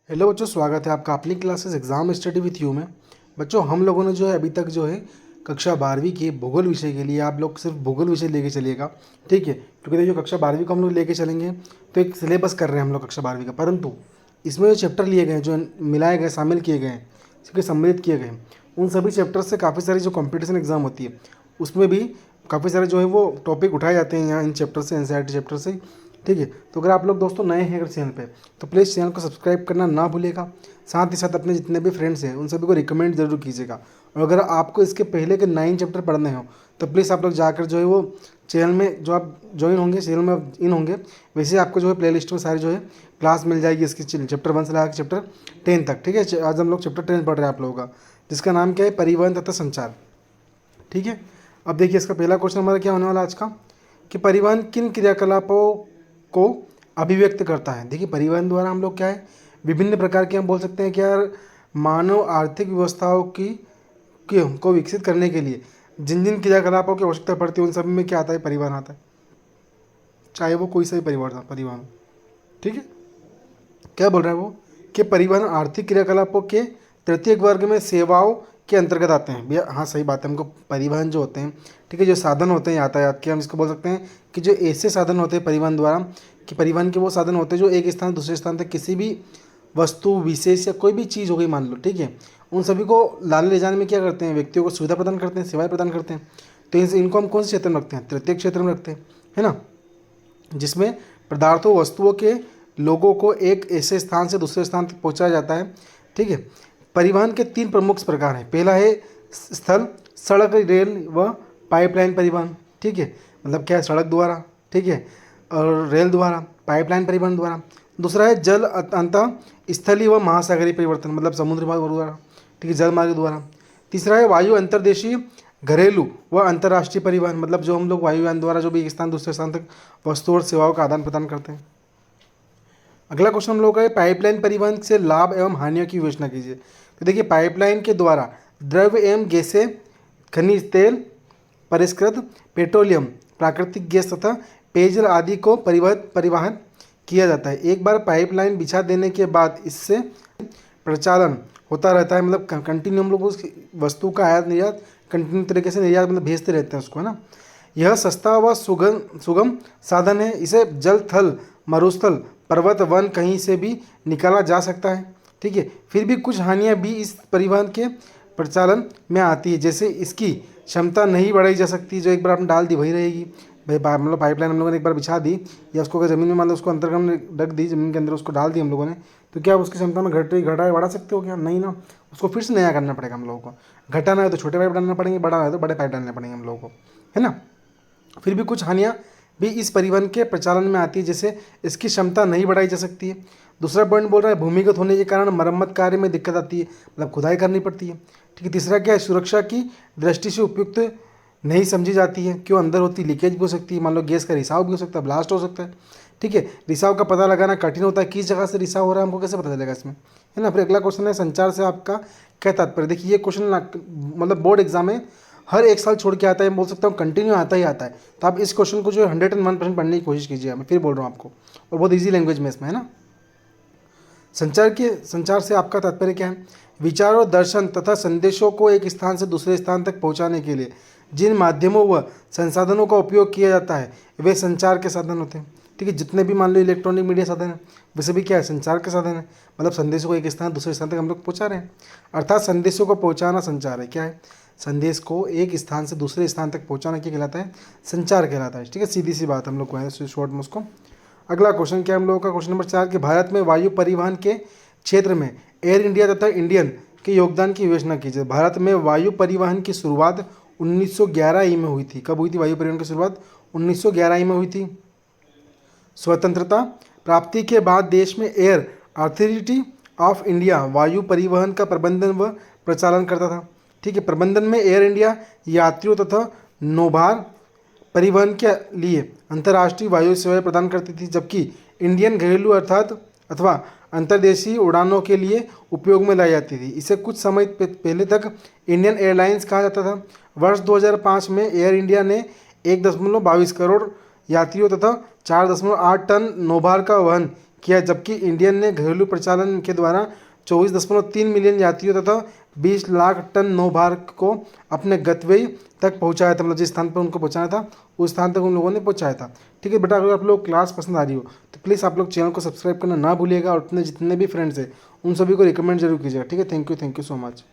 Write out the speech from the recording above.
Hello बच्चों, स्वागत है आपका अपनी classes exam study with you में। बच्चों, हम लोगों ने जो है अभी तक जो है कक्षा 12वीं के भूगोल विषय के लिए आप लोग सिर्फ भूगोल विषय लेके चलिएगा, ठीक है। क्योंकि देखिए कक्षा 12वीं को हम लोग लेके चलेंगे तो एक सिलेबस कर रहे हैं हम लोग कक्षा 12वीं का, परंतु इसमें जो चैप्टर लिए गए हैं, जो मिलाए गए, शामिल किए गए हैं, इसके सम्मिलित किए गए हैं, उन सभी चैप्टर से काफ़ी सारी जो कॉम्पिटिशन एग्जाम होती है उसमें भी काफ़ी सारे जो है वो टॉपिक उठाए जाते हैं यहाँ इन चैप्टर से, एनसीईआरटी चैप्टर से, ठीक है। तो अगर आप लोग दोस्तों नए हैं अगर चैनल पे, तो प्लीज़ चैनल को सब्सक्राइब करना ना भूलिएगा। साथ ही साथ अपने जितने भी फ्रेंड्स हैं उन सभी को रिकमेंड जरूर कीजिएगा। और अगर आपको इसके पहले के 9 चैप्टर पढ़ने हो तो प्लीज़ आप लोग जाकर जो है वो चैनल में जो आप ज्वाइन होंगे, चैनल में इन होंगे, वैसे आपको जो है प्ले लिस्ट में सारी जो है क्लास मिल जाएगी इसकी, चैप्टर 1 से लेकर चैप्टर 10 तक, ठीक है। आज हम लोग चैप्टर 10 पढ़ रहे हैं आप लोगों का, जिसका नाम क्या है, परिवहन तथा संचार, ठीक है। अब देखिए इसका पहला क्वेश्चन हमारा क्या होने वाला आज का, कि परिवहन किन क्रियाकलापों को अभिव्यक्त करता है। देखिए परिवहन द्वारा हम लोग क्या है, विभिन्न प्रकार के हम बोल सकते हैं कि यार मानव आर्थिक व्यवस्थाओं को विकसित करने के लिए जिन जिन क्रियाकलापों की आवश्यकता पड़ती है उन सभी में क्या आता है, परिवहन आता है, चाहे वो कोई सा भी परिवहन, ठीक है। क्या बोल रहा है वो, कि परिवहन आर्थिक क्रियाकलापों के तृतीय वर्ग में सेवाओं के अंतर्गत आते हैं। भैया हाँ सही बात है, हमको परिवहन जो होते हैं, ठीक है, जो साधन होते हैं यातायात के, हम इसको बोल सकते हैं कि जो ऐसे साधन होते हैं परिवहन द्वारा, कि परिवहन के वो साधन होते हैं जो एक स्थान से दूसरे स्थान तक किसी भी वस्तु विशेष या कोई भी चीज़ हो गई मान लो, ठीक है, उन सभी को लाने ले जाने में क्या करते हैं, व्यक्तियों को सुविधा प्रदान करते हैं, सेवाएं प्रदान करते हैं। तो इनको हम कौन से क्षेत्र में रखते हैं, तृतीय क्षेत्र में रखते हैं, है ना, जिसमें पदार्थों वस्तुओं के लोगों को एक ऐसे स्थान से दूसरे स्थान तक पहुंचाया जाता है, ठीक है। परिवहन के 3 प्रमुख प्रकार हैं। पहला है स्थल, सड़क, रेल व पाइपलाइन परिवहन, ठीक है, मतलब क्या है, सड़क द्वारा, ठीक है, और रेल द्वारा, पाइपलाइन परिवहन द्वारा। दूसरा है जल अंतः स्थलीय व महासागरीय परिवर्तन, मतलब समुद्र मार्ग द्वारा, ठीक है, जल मार्ग द्वारा। तीसरा है वायु अंतर्देशीय, घरेलू व अंतर्राष्ट्रीय परिवहन, मतलब जो हम लोग वायुयान द्वारा जो भी एक स्थान दूसरे स्थान तक वस्तु और सेवाओं का आदान प्रदान करते हैं। अगला क्वेश्चन हम लोग का है, पाइपलाइन परिवहन से लाभ एवं हानियों की विवेचना कीजिए। तो देखिए पाइपलाइन के द्वारा द्रव्य एवं गैसें, खनिज तेल, परिष्कृत पेट्रोलियम, प्राकृतिक गैस तथा पेयजल आदि को परिवहन किया जाता है। एक बार पाइपलाइन बिछा देने के बाद इससे प्रचालन होता रहता है, मतलब कंटिन्यू हम लोग उस वस्तु का आयात निर्यात कंटिन्यू तरीके से निर्यात मतलब भेजते रहते हैं उसको, है ना। यह सस्ता व सुगम साधन है। इसे जल, थल, मरुस्थल, पर्वत, वन कहीं से भी निकाला जा सकता है, ठीक है। फिर भी कुछ हानियां भी इस परिवहन के प्रचालन में आती है, जैसे इसकी क्षमता नहीं बढ़ाई जा सकती, जो एक बार आपने डाल दी वही रहेगी। भाई मतलब पाइपलाइन हम लोगों ने एक बार बिछा दी, या उसको अगर ज़मीन में मान लो उसको अंतर्गम ने ढक दी, ज़मीन के अंदर उसको डाल दी हम लोगों ने, तो क्या उसकी क्षमता में घटाए बढ़ा सकते हो क्या, नहीं ना, उसको फिर से नया करना पड़ेगा हम लोगों को। घटाना है तो छोटे पाइप डालना पड़ेंगे, बढ़ाना है तो बड़े पाइप डालने पड़ेंगे हम लोगों को, है ना। फिर भी कुछ हानियाँ भी इस परिवहन के प्रचालन में आती है, जैसे इसकी क्षमता नहीं बढ़ाई जा सकती है। दूसरा पॉइंट बोल रहा है भूमिगत होने के कारण मरम्मत कार्य में दिक्कत आती है, मतलब खुदाई करनी पड़ती है, ठीक है। तीसरा क्या है, सुरक्षा की दृष्टि से उपयुक्त नहीं समझी जाती है, क्यों, अंदर होती लीकेज भी हो सकती है, मान लो गैस का रिसाव भी हो सकता है, ब्लास्ट हो सकता है, ठीक है। रिसाव का पता लगाना कठिन होता है, किस जगह से रिसाव हो रहा है हमको कैसे पता चलेगा इसमें, है ना। फिर अगला क्वेश्चन है, संचार से आपका क्या तात्पर्य। देखिए ये क्वेश्चन मतलब बोर्ड एग्जाम में हर एक साल छोड़ के आता है, बोल सकता हूँ कंटिन्यू आता ही आता है। तो आप इस क्वेश्चन को जो है 101% पढ़ने की कोशिश कीजिए, मैं फिर बोल रहा हूँ आपको, और बहुत ईजी लैंग्वेज में इसमें, है ना। संचार से आपका तात्पर्य क्या है, विचार और दर्शन तथा संदेशों को एक स्थान से दूसरे स्थान तक पहुंचाने के लिए जिन माध्यमों व संसाधनों का उपयोग किया जाता है वे संचार के साधन होते हैं, ठीक है। जितने भी मान लो इलेक्ट्रॉनिक मीडिया साधन है वैसे भी क्या है, संचार के साधन है, मतलब संदेशों को एक स्थान दूसरे स्थान तक हम लोग पहुँचा रहे हैं, अर्थात संदेशों को पहुँचाना संचार है। क्या है, संदेश को एक स्थान से दूसरे स्थान तक पहुँचाना क्या कहलाता है, संचार कहलाता है, ठीक है। सीधी सी बात हम लोग को शॉर्ट में उसको। अगला क्वेश्चन क्या है हम लोगों का, क्वेश्चन नंबर 4, कि भारत में वायु परिवहन के क्षेत्र में एयर इंडिया तथा इंडियन के योगदान की विवेचना कीजिए। भारत में वायु परिवहन की शुरुआत 1911 ई में हुई थी। कब हुई थी वायु परिवहन की शुरुआत, 1911 ई में हुई थी। स्वतंत्रता प्राप्ति के बाद देश में एयर अथॉरिटी ऑफ इंडिया वायु परिवहन का प्रबंधन व प्रचालन करता था, ठीक है। प्रबंधन में एयर इंडिया यात्रियों तथा नौभार परिवहन के लिए अंतर्राष्ट्रीय वायु सेवाएं प्रदान करती थी, जबकि इंडियन घरेलू अथवा अंतर्देशीय उड़ानों के लिए उपयोग में लाई जाती थी। इसे कुछ समय पहले तक इंडियन एयरलाइंस कहा जाता था। वर्ष 2005 में एयर इंडिया ने 1.22 करोड़ यात्रियों तथा 4.8 टन नौभार का वहन किया, जबकि इंडियन ने घरेलू प्रचालन के द्वारा 24.3 मिलियन यात्रियों तथा 20 लाख टन नौभार को अपने गंतव्य तक पहुंचाया था। मतलब जिस स्थान पर उनको पहुंचाना था उस स्थान तक उन लोगों ने पहुंचाया था। ठीक है बेटा, अगर आप लोग क्लास पसंद आ रही हो तो प्लीज़ आप लोग चैनल को सब्सक्राइब करना ना भूलिएगा और अपने जितने भी फ्रेंड्स हैं उन सभी को रिकमेंड जरूर कीजिएगा। ठीक है, थैंक यू सो मच।